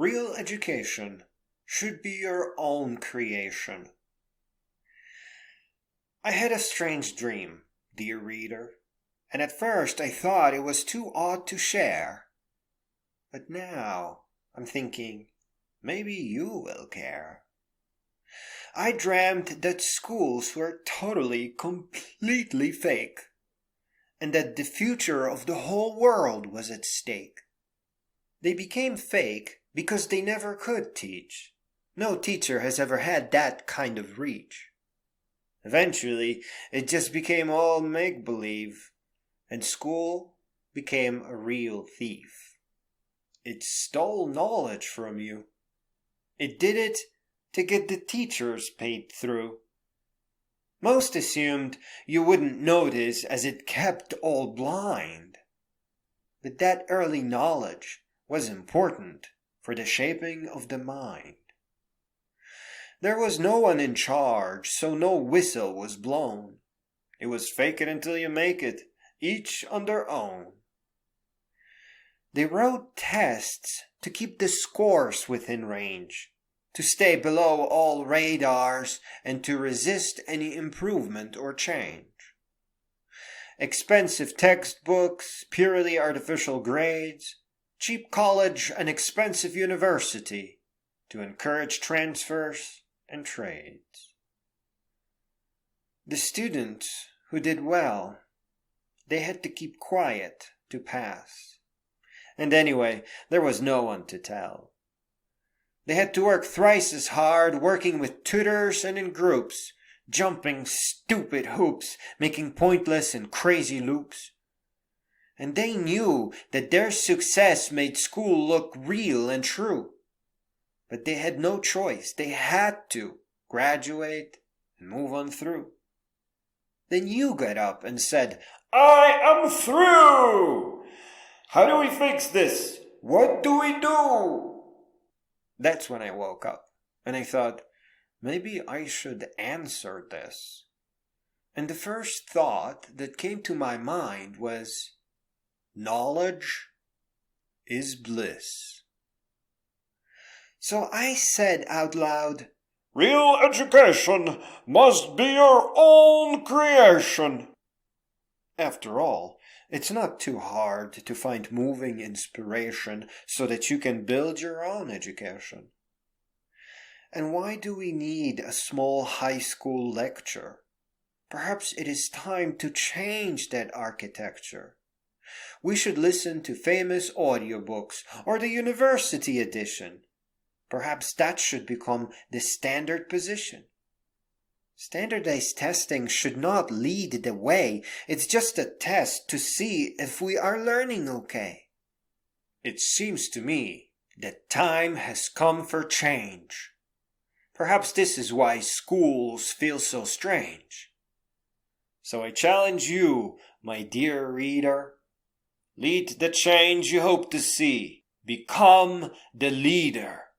Real education should be your own creation. I had a strange dream, dear reader, and at first I thought it was too odd to share. But now I'm thinking, maybe you will care. I dreamt that schools were totally, completely fake, and that the future of the whole world was at stake. They became fake because they never could teach. No teacher has ever had that kind of reach. Eventually, it just became all make-believe, and school became a real thief. It stole knowledge from you. It did it to get the teachers paid through. Most assumed you wouldn't notice as it kept all blind. But that early knowledge was important for the shaping of the mind. There was no one in charge, so no whistle was blown. It was fake it until you make it, each on their own. They wrote tests to keep the scores within range, to stay below all radars and to resist any improvement or change. Expensive textbooks, purely artificial grades, cheap college and expensive university to encourage transfers and trades. The students who did well, they had to keep quiet to pass. And anyway, there was no one to tell. They had to work thrice as hard, working with tutors and in groups, jumping stupid hoops, making pointless and crazy loops. And they knew that their success made school look real and true. But they had no choice. They had to graduate and move on through. Then you got up and said, "I am through! How do we fix this? What do we do?" That's when I woke up, and I thought, maybe I should answer this. And the first thought that came to my mind was, knowledge is bliss. So I said out loud, "Real education must be your own creation." After all, it's not too hard to find moving inspiration so that you can build your own education. And why do we need a small high school lecture? Perhaps it is time to change that architecture. We should listen to famous audiobooks or the university edition. Perhaps that should become the standard position. Standardized testing should not lead the way. It's just a test to see if we are learning okay. It seems to me that time has come for change. Perhaps this is why schools feel so strange. So I challenge you, my dear reader, lead the change you hope to see. Become the leader.